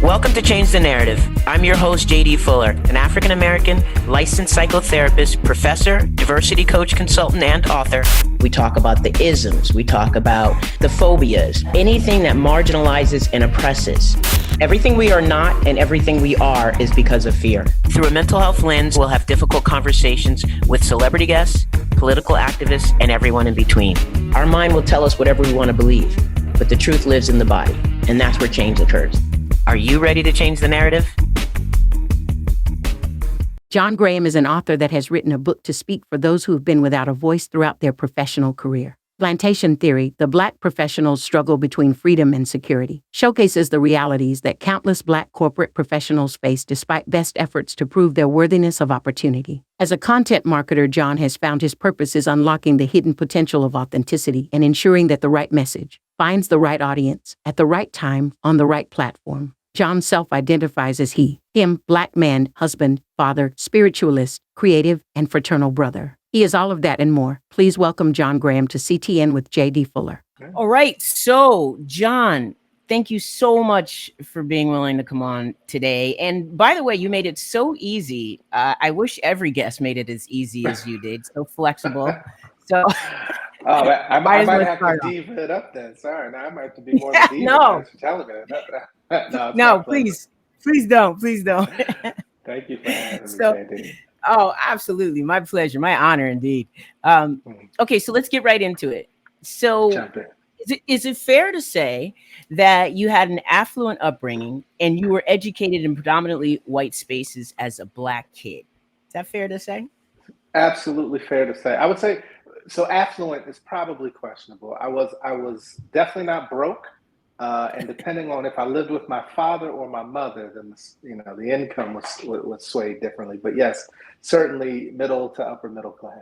Welcome to Change the Narrative. I'm your host, JD Fuller, an African-American, licensed psychotherapist, professor, diversity coach, consultant, and author. We talk about the isms. We talk about the phobias, anything that marginalizes and oppresses. Everything we are not and everything we are is because of fear. Through a mental health lens, we'll have difficult conversations with celebrity guests, political activists, and everyone in between. Our mind will tell us whatever we want to believe, but the truth lives in the body, and that's where change occurs. Are you ready to change the narrative? John Graham is an author that has written a book to speak for those who have been without a voice throughout their professional career. Plantation Theory, the Black professional's struggle between freedom and security, showcases the realities that countless Black corporate professionals face despite best efforts to prove their worthiness of opportunity. As a content marketer, John has found his purpose is unlocking the hidden potential of authenticity and ensuring that the right message finds the right audience at the right time on the right platform. John self-identifies as he, him, Black man, husband, father, spiritualist, creative, and fraternal brother. He is all of that and more. Please welcome John Graham to CTN with J.D. Fuller. All right. So, John, thank you so much for being willing to come on today. And by the way, you made it so easy. I wish every guest made it as easy as you did. So flexible. So I might have to diva it up then. Sorry, now I might have to be more of a diva. No. For telling me. No, please don't. Thank you for having me, JD. Oh, absolutely. My pleasure. My honor, indeed. Okay, so let's get right into it. So is it fair to say that you had an affluent upbringing and you were educated in predominantly white spaces as a Black kid? Is that fair to say? Absolutely fair to say. I would say, so affluent is probably questionable. I was definitely not broke. And depending on if I lived with my father or my mother, then the income was swayed differently. But yes, certainly middle to upper middle class.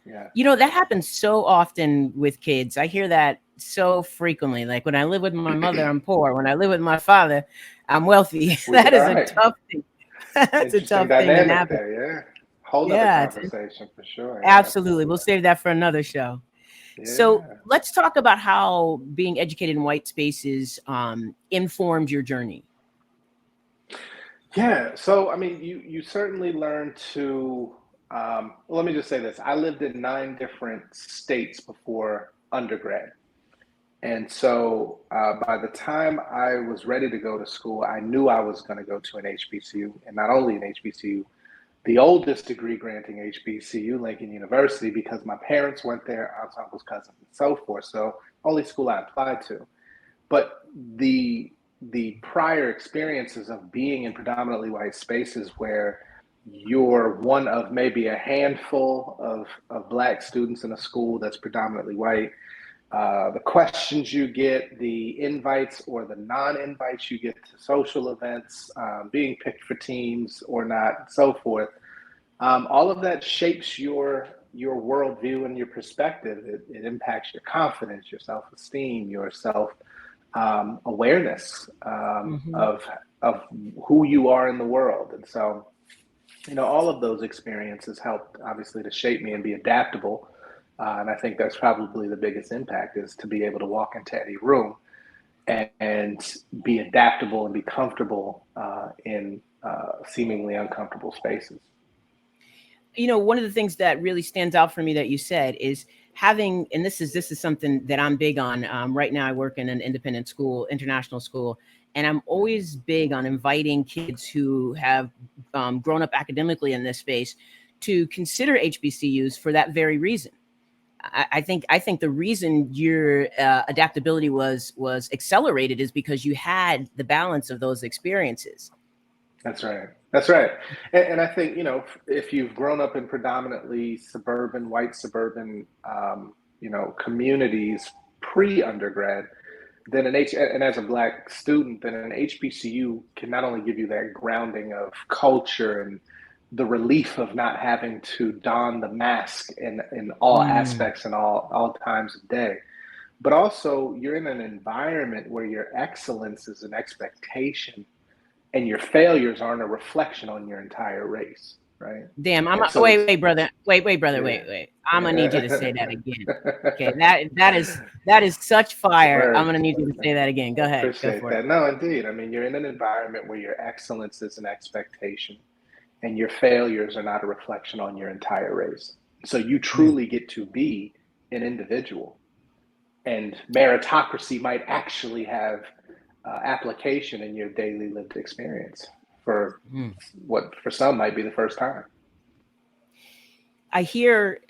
Yeah. That happens so often with kids. I hear that so frequently. Like when I live with my mother, I'm poor. When I live with my father, I'm wealthy. That is a tough thing. That's a tough thing to happen. Yeah. Whole other conversation for sure. Absolutely. We'll save that for another show. Yeah. So let's talk about how being educated in white spaces informed your journey. Yeah. So, I mean, you certainly learn to, let me just say this. I lived in 9 different states before undergrad. And so by the time I was ready to go to school, I knew I was going to go to an HBCU, and not only an HBCU, the oldest degree granting HBCU, Lincoln University, because my parents went there, aunts, uncles, cousins, and so forth. So only school I applied to. But the prior experiences of being in predominantly white spaces where you're one of maybe a handful of Black students in a school that's predominantly white, the questions you get, the invites or the non-invites you get to social events, being picked for teams or not, and so forth. All of that shapes your worldview and your perspective. It impacts your confidence, your self-esteem, your self-awareness of who you are in the world. And so, all of those experiences helped obviously to shape me and be adaptable. And I think that's probably the biggest impact, is to be able to walk into any room and be adaptable and be comfortable in seemingly uncomfortable spaces. One of the things that really stands out for me that you said is having, and this is something that I'm big on. Right now I work in an independent school, international school, and I'm always big on inviting kids who have grown up academically in this space to consider HBCUs for that very reason. I think the reason your adaptability was accelerated is because you had the balance of those experiences. That's right. And I think, if you've grown up in predominantly white suburban, communities pre-undergrad, then and as a Black student, then an HBCU can not only give you that grounding of culture and the relief of not having to don the mask in all aspects and all times of day, but also you're in an environment where your excellence is an expectation and your failures aren't a reflection on your entire race. right? Damn, And so wait, brother. Wait, yeah, wait. I'm gonna need you to say that yeah. again. Okay, that is such fire. I'm Word. gonna need you to say that again. Go ahead, go Appreciate for it. that. No, indeed. I mean, you're in an environment where your excellence is an expectation and your failures are not a reflection on your entire race. So you Mm. truly get to be an individual. And meritocracy might actually have application in your daily lived experience for Mm. what for some might be the first time. I hear,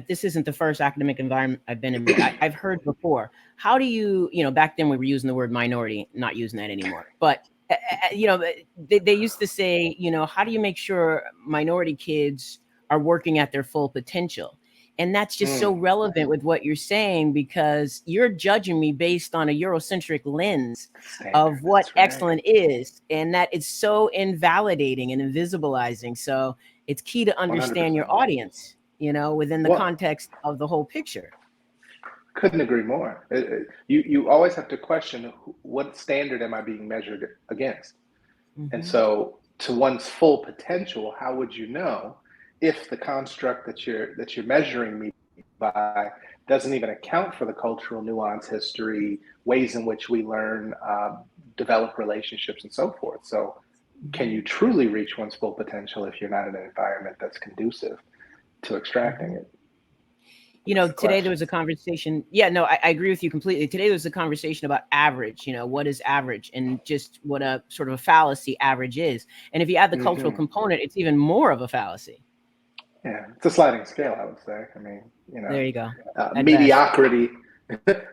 this isn't the first academic environment I've been in, but I've heard before. How do you, back then we were using the word minority, not using that anymore. But, they used to say, how do you make sure minority kids are working at their full potential? And that's just so Mm, relevant with what you're saying, because you're judging me based on a Eurocentric lens standard. of what That's right. excellent is. And that is so invalidating and invisibilizing. So, it's key to understand your 100%. audience, within the Well, context of the whole picture. couldn't agree more. You always have to question what standard am I being measured against? And Hmm. so, to one's full potential, how would you know if the construct that you're measuring me by doesn't even account for the cultural nuance, history, ways in which we learn, develop relationships, and so forth? So, can you truly reach one's full potential if you're not in an environment that's conducive to extracting Hmm. it? That's the Today there question. was a conversation. Yeah, no, I agree with you completely. Today there was a conversation about average, what is average, and just what a sort of a fallacy average is. And if you add the cultural Hmm. component, it's even more of a fallacy. Yeah, it's a sliding scale, I would say. I mean, There you go. At best. mediocrity,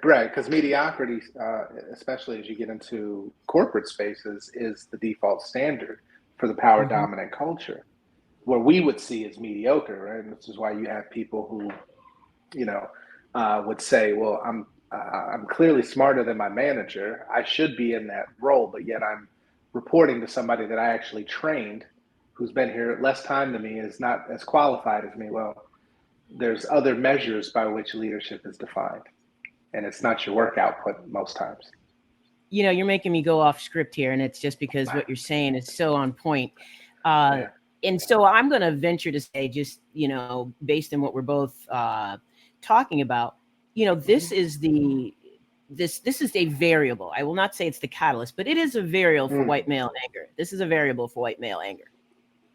right? Because mediocrity, especially as you get into corporate spaces, is the default standard for the power Hmm. dominant culture. Where we would see as mediocre, right? And this is why you have people who, you know, would say, "Well, I'm clearly smarter than my manager. I should be in that role, but yet I'm reporting to somebody that I actually trained, who's been here less time than me, is not as qualified as me." Well, there's other measures by which leadership is defined, and it's not your work output most times. You're making me go off script here, and it's just because what you're saying is so on point. Uh, Yeah. and so I'm going to venture to say, just, based on what we're both talking about, Mm-hmm. this is a variable. I will not say it's the catalyst, but it is a variable for Mm. white male anger. This is a variable for white male anger.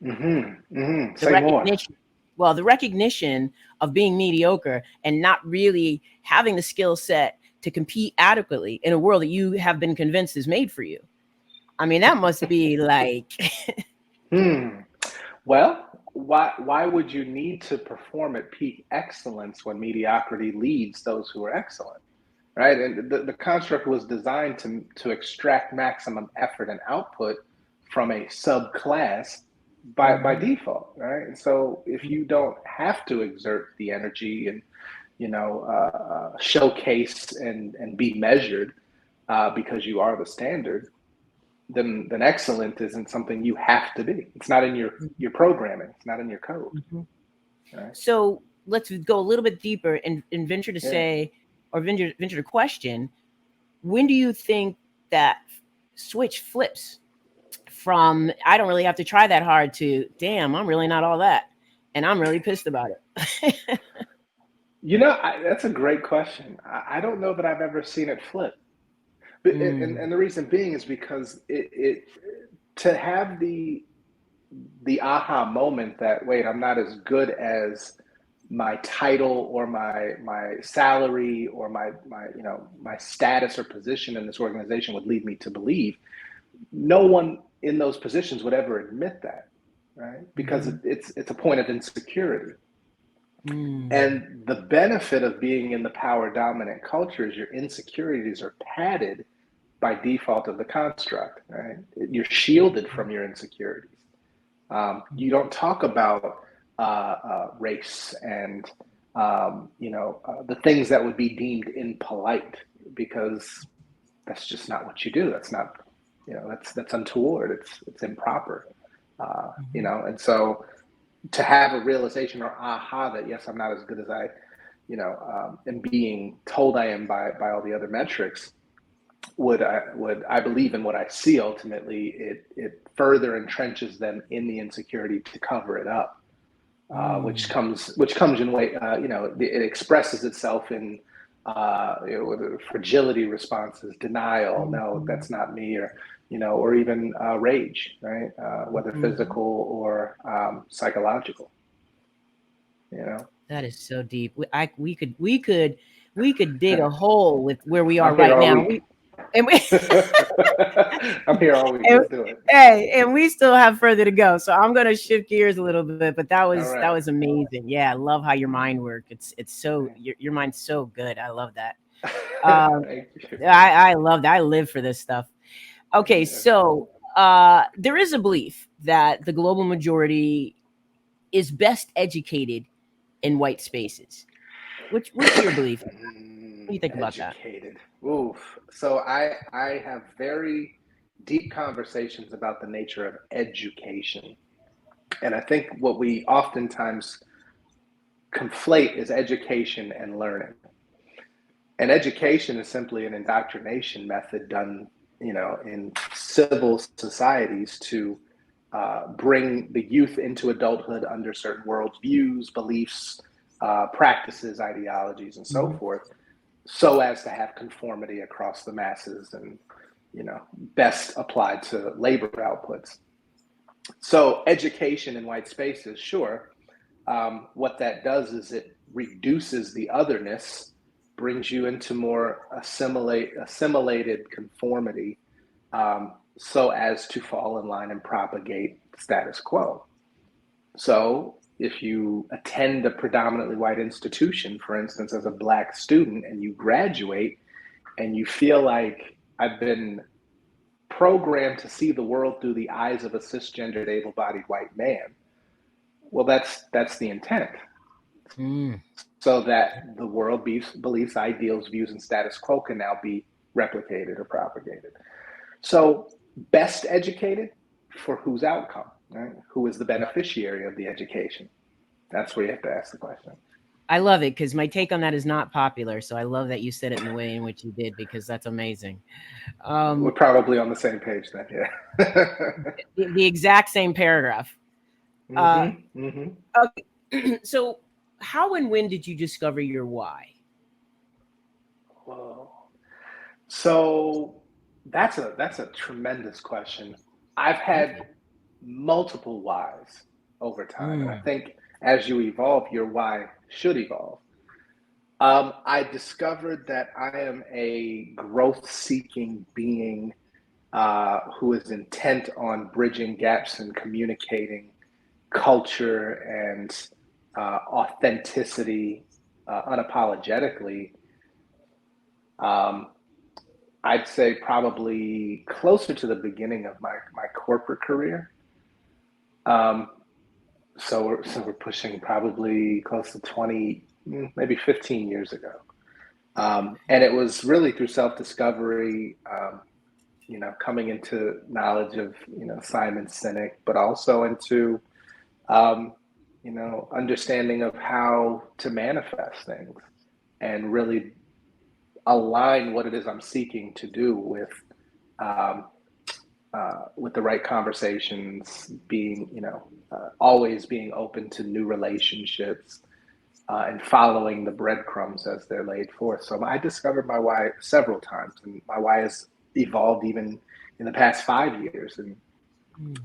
Mm-hmm. Mm-hmm. The Say more. recognition, the recognition of being mediocre and not really having the skill set to compete adequately in a world that you have been convinced is made for you. I mean, that must be like, Hmm. Well, why would you need to perform at peak excellence when mediocrity leads those who are excellent? Right? And the construct was designed to extract maximum effort and output from a subclass by Mhm, default, right? And so if you don't have to exert the energy and showcase and be measured because you are the standard, then excellent isn't something you have to be. It's not in mhm, your programming. It's not in your code, mhm. right? So let's go a little bit deeper and venture to Yeah. say, or venture to question, when do you think that switch flips from I don't really have to try that hard to damn, I'm really not all that, and I'm really pissed about it. That's a great question. I don't know that I've ever seen it flip. But, Mm, and the reason being is because it to have the aha moment that wait, I'm not as good as my title or my salary or my status or position in this organization would lead me to believe. No one in those positions would ever admit that, right? Because mhm, it's a point of insecurity. mm, And the benefit of being in the power dominant culture is your insecurities are padded by default of the construct, right? You're shielded from your insecurities. You mhm, don't talk about race and the things that would be deemed impolite because that's just not what you do. That's not that's untoward. It's improper. mhm. And so to have a realization or aha that yes, I'm not as good as I am being told I am by all the other metrics would I believe in what I see ultimately, it further entrenches them in the insecurity to cover it up, which comes in way, it expresses itself in fragility responses, denial, no, that's not me, or even rage, right? Whether physical or psychological, That is so deep. We could dig a hole with where we are I'm here right all now. week. I'm here all week. Let's do it. Hey, and we still have further to go. So I'm gonna shift gears a little bit, but that right. was amazing. Yeah, I love how your mind works. It's so your mind's so good. I love that. Thank you. I love that. I live for this stuff. Okay, so there is a belief that the global majority is best educated in white spaces. What's your belief? What do you think about that? Educated. Oof. So I have very deep conversations about the nature of education. And I think what we oftentimes conflate is education and learning. And education is simply an indoctrination method done, in civil societies to bring the youth into adulthood under certain worldviews, beliefs, practices, ideologies, and so forth, so as to have conformity across the masses and, best applied to labor outputs. So education in white spaces, sure. What that does is it reduces the otherness, brings you into more assimilated conformity, so as to fall in line and propagate status quo. So if you attend a predominantly white institution, for instance, as a Black student, and you graduate and you feel like I've been programmed to see the world through the eyes of a cisgendered, able-bodied white man, well, that's the intent. So that the world beliefs, ideals, views, and status quo can now be replicated or propagated. So best educated for whose outcome, right? Who is the beneficiary of the education? That's where you have to ask the question. I love it because my take on that is not popular. So I love that you said it in the way in which you did, because that's amazing. We're probably on the same page then, yeah. the exact same paragraph. Okay. So how and when did you discover your why? Whoa. So that's a tremendous question. I've had multiple whys over time. And I think as you evolve, your why should evolve. I discovered that I am a growth-seeking being who is intent on bridging gaps and communicating culture and authenticity unapologetically. I'd say probably closer to the beginning of my corporate career. So we're pushing probably close to 20, maybe 15 years ago. And it was really through self-discovery, coming into knowledge of, Simon Sinek, but also into, understanding of how to manifest things and really align what it is I'm seeking to do with the right conversations, being, always being open to new relationships, and following the breadcrumbs as they're laid forth. So I discovered my why several times, and my why has evolved even in the past 5 years, and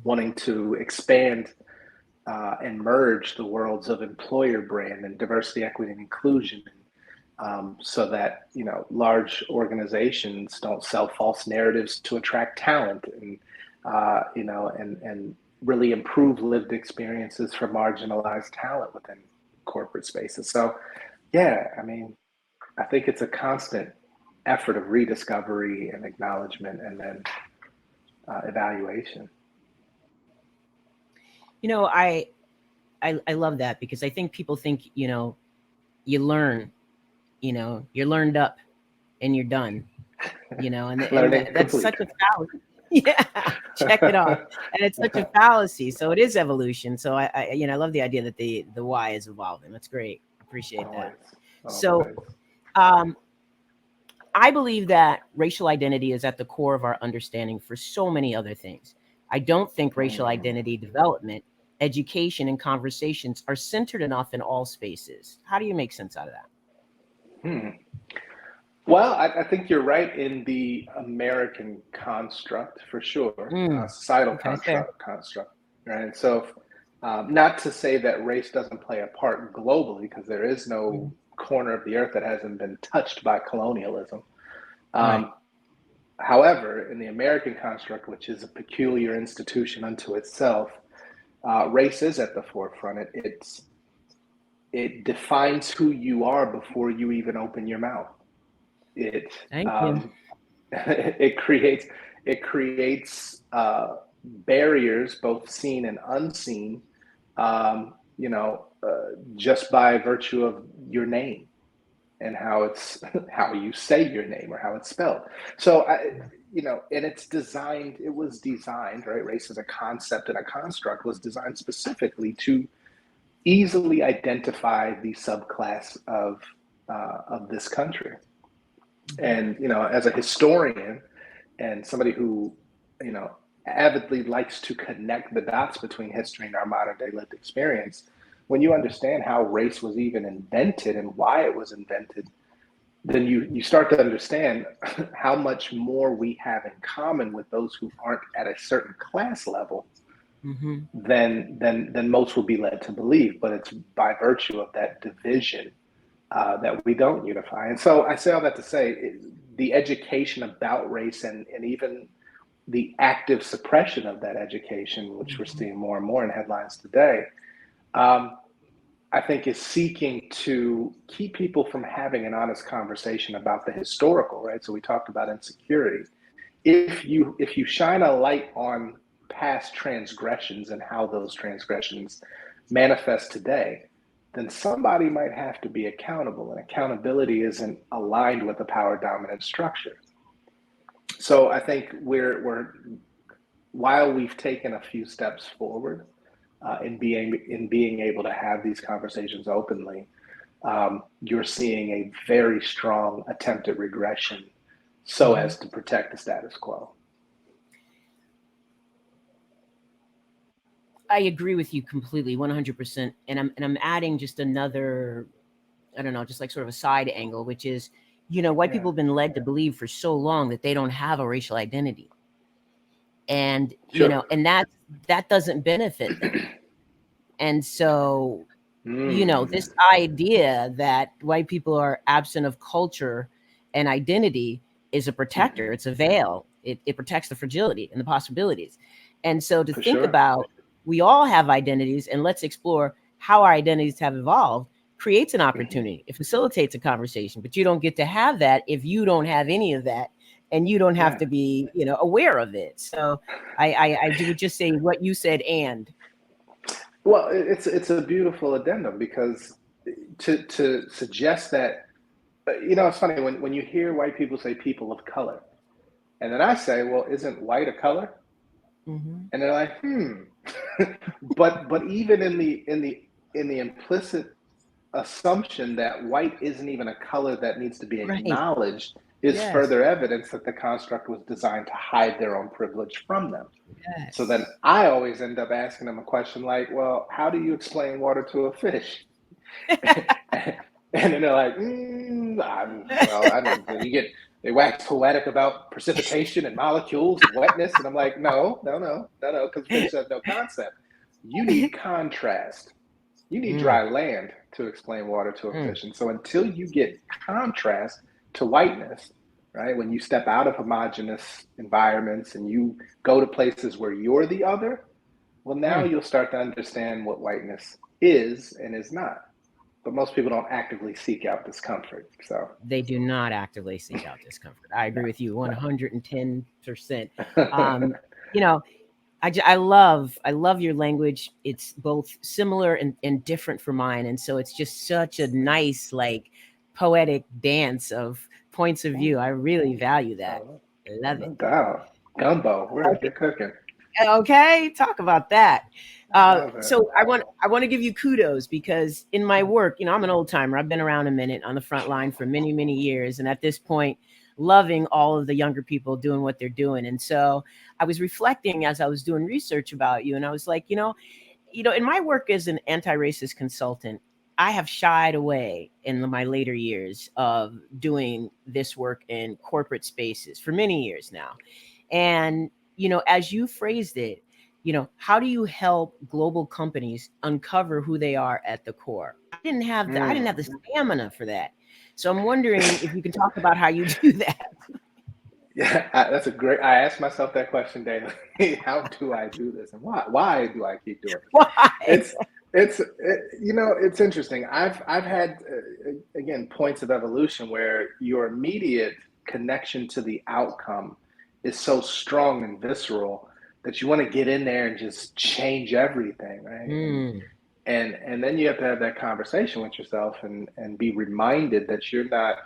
wanting to expand and merge the worlds of employer brand and diversity, equity, and inclusion, so that large organizations don't sell false narratives to attract talent, and and really improve lived experiences for marginalized talent within corporate spaces. So, yeah, I mean, I think it's a constant effort of rediscovery and acknowledgement, and then evaluation. I love that, because I think people think, you learn, you're learned up and you're done, and that's such a fallacy. Yeah, check it off. And it's such a fallacy. So it is evolution. So I love the idea that the why is evolving. That's great. Appreciate that. So I believe that racial identity is at the core of our understanding for so many other things. I don't think racial identity development, education, and conversations are centered enough in all spaces. How do you make sense out of that? Well, I think you're right in the American construct for sure, societal construct, right? So, not to say that race doesn't play a part globally, because there is no corner of the earth that hasn't been touched by colonialism. However, in the American construct, which is a peculiar institution unto itself, race is at the forefront. It defines who you are before you even open your mouth. It it creates barriers, both seen and unseen, just by virtue of your name and how you say your name or how it's spelled. So and it was designed, right? Race as a concept and a construct was designed specifically to easily identify the subclass of this country. And as a historian and somebody who avidly likes to connect the dots between history and our modern day lived experience, when you understand how race was even invented and why it was invented, then you start to understand how much more we have in common with those who aren't at a certain class level than most would be led to believe. But it's by virtue of that division that we don't unify. And so I say all that to say the education about race and even the active suppression of that education, which we're seeing more and more in headlines today, I think is seeking to keep people from having an honest conversation about the historical, right? So we talked about insecurity. If you shine a light on past transgressions and how those transgressions manifest today, then somebody might have to be accountable, and accountability isn't aligned with a power dominant structure. So I think while we've taken a few steps forward in being able to have these conversations openly, you're seeing a very strong attempt at regression so as to protect the status quo. I agree with you completely, 100%. And I'm adding just another, I don't know, just like sort of a side angle, which is, white people have been led to believe for so long that they don't have a racial identity. And, and that doesn't benefit them. And so, this idea that white people are absent of culture and identity is a protector. It's a veil. It protects the fragility and the possibilities. And so to think about, we all have identities, and let's explore how our identities have evolved, creates an opportunity. It facilitates a conversation, but you don't get to have that if you don't have any of that, and you don't have to be, aware of it. So I would just say what you said. And well, it's a beautiful addendum, because to suggest that, it's funny when you hear white people say people of color, and then I say, well, isn't white a color? And they're like, but even in the implicit assumption that white isn't even a color that needs to be acknowledged is further evidence that the construct was designed to hide their own privilege from them. So then I always end up asking them a question like, well, how do you explain water to a fish? And then they're like, I don't. They wax poetic about precipitation and molecules and wetness, and I'm like, no, because fish have no concept. You need contrast. You need dry land to explain water to a fish. And so until you get contrast to whiteness, right, when you step out of homogenous environments and you go to places where you're the other, well, now you'll start to understand what whiteness is and is not. But most people don't actively seek out discomfort. So they do not actively seek out discomfort. I agree with you 110%. I love your language. It's both similar and different from mine. And so it's just such a nice, like, poetic dance of points of view. I really value that. Love it. Gumbo, you're cooking. Okay, talk about that. So I want to give you kudos, because in my work, I'm an old timer. I've been around a minute on the front line for many, many years. And at this point, loving all of the younger people doing what they're doing. And so I was reflecting as I was doing research about you, and I was like, in my work as an anti-racist consultant, I have shied away in my later years of doing this work in corporate spaces for many years now. And, as you phrased it, how do you help global companies uncover who they are at the core? I didn't have the stamina for that. So I'm wondering if you can talk about how you do that. Yeah, that's I ask myself that question daily. How do I do this, and why do I keep doing it? Why? It's interesting. I've had again points of evolution where your immediate connection to the outcome is so strong and visceral that you want to get in there and just change everything, right? And then you have to have that conversation with yourself and be reminded that you're not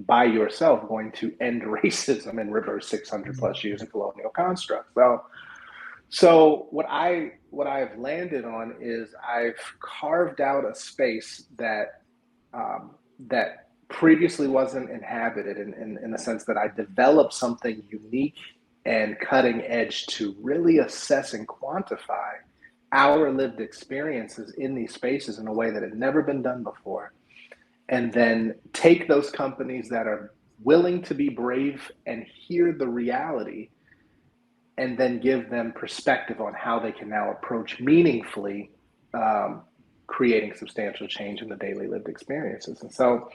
by yourself going to end racism and reverse 600 plus years of colonial constructs. So what I've landed on is I've carved out a space that that previously wasn't inhabited in the sense that I developed something unique and cutting edge to really assess and quantify our lived experiences in these spaces in a way that had never been done before. And then take those companies that are willing to be brave and hear the reality, and then give them perspective on how they can now approach meaningfully creating substantial change in the daily lived experiences. And so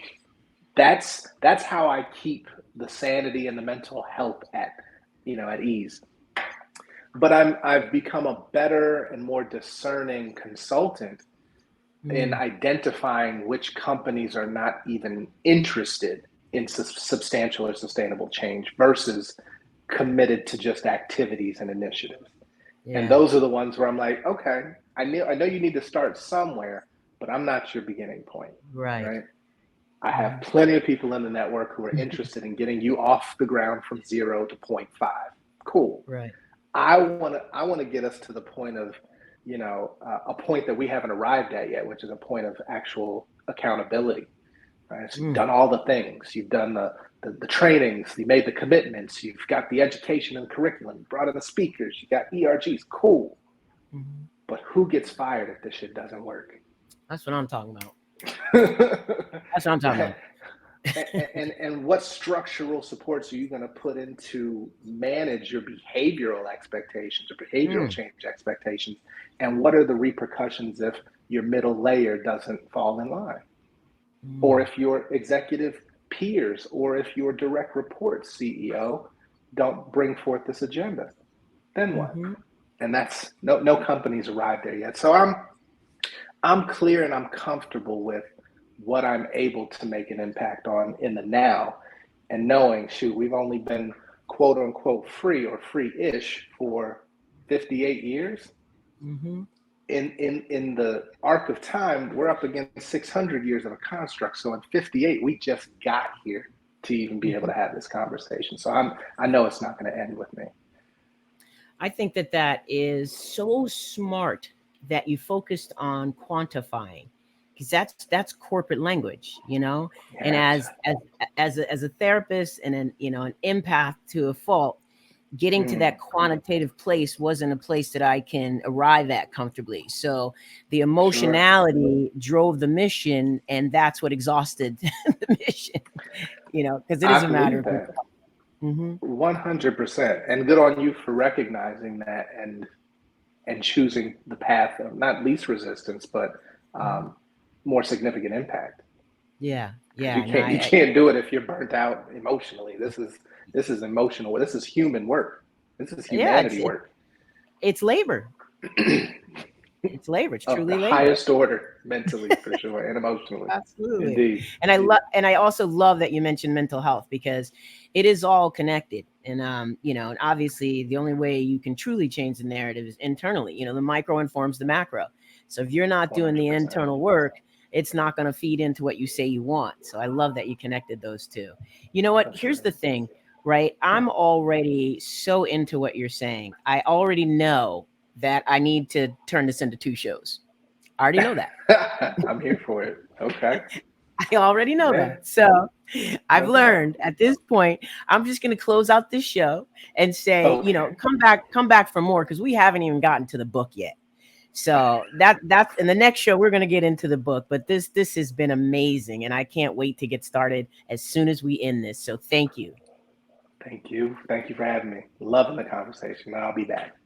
that's how I keep the sanity and the mental health at ease. But I've become a better and more discerning consultant in identifying which companies are not even interested in substantial or sustainable change versus committed to just activities and initiatives. Yeah. And those are the ones where I'm like, okay, I know you need to start somewhere, but I'm not your beginning point. Right? I have plenty of people in the network who are interested in getting you off the ground from 0 to 0.5. Cool. Right. I want to get us to the point of, a point that we haven't arrived at yet, which is a point of actual accountability. Right? So you've done all the things. You've done the trainings. You made the commitments. You've got the education and curriculum. You brought in the speakers. You got ERGs. Cool. But who gets fired if this shit doesn't work? That's what I'm talking about. That's what I'm talking about. And what structural supports are you going to put into manage your behavioral expectations or behavioral change expectations? And what are the repercussions if your middle layer doesn't fall in line? Or if your executive peers or if your direct reports, CEO, don't bring forth this agenda? Then what? And that's no company's arrived there yet. So I'm clear and I'm comfortable with what I'm able to make an impact on in the now, and knowing, we've only been quote unquote free or free-ish for 58 years. In the arc of time, we're up against 600 years of a construct. So in 58, we just got here to even be able to have this conversation. So I know it's not going to end with me. I think that is so smart that you focused on quantifying, because that's corporate language, Yeah. And as a therapist and an empath to a fault, getting to that quantitative place wasn't a place that I can arrive at comfortably. So the emotionality drove the mission, and that's what exhausted the mission, because it is a matter of 100%. And good on you for recognizing that and choosing the path of not least resistance, but more significant impact. Yeah. You can't do it if you're burnt out emotionally. This is emotional. This is human work. This is humanity work. It's labor. It's labor. It's truly labor. Highest order, mentally for sure, and emotionally. Absolutely. Indeed. And I also love that you mentioned mental health, because it is all connected. And and obviously the only way you can truly change the narrative is internally. The micro informs the macro. So if you're not doing 100%. The internal work, it's not going to feed into what you say you want. So I love that you connected those two. You know what? That's Here's the thing, right? I'm already so into what you're saying. I already know that I need to turn this into 2 shows. I already know that. I'm here for it. Okay. I already know that. So I've learned at this point, I'm just going to close out this show and say, come back for more, because we haven't even gotten to the book yet. So that's in the next show, we're going to get into the book, but this has been amazing. And I can't wait to get started as soon as we end this. So thank you. Thank you. Thank you for having me. Loving the conversation. I'll be back.